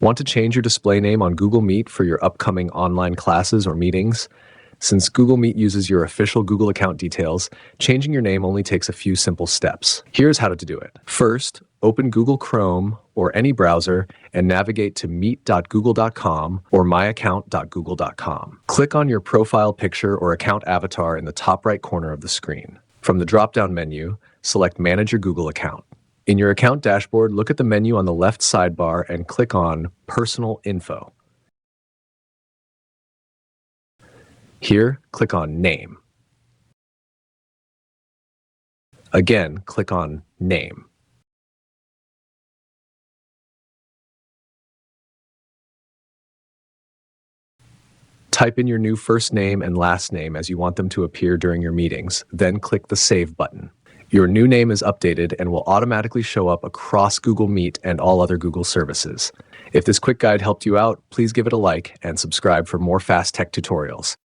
Want to change your display name on Google Meet for your upcoming online classes or meetings? Since Google Meet uses your official Google account details, changing your name only takes a few simple steps. Here's how to do it. First, open Google Chrome or any browser and navigate to meet.google.com or myaccount.google.com. Click on your profile picture or account avatar in the top right corner of the screen. From the drop-down menu, select Manage your Google account. In your account dashboard, look at the menu on the left sidebar and click on Personal Info. Here, click on Name. Again, click on Name. Type in your new first name and last name as you want them to appear during your meetings, then click the Save button. Your new name is updated and will automatically show up across Google Meet and all other Google services. If this quick guide helped you out, please give it a like and subscribe for more fast tech tutorials.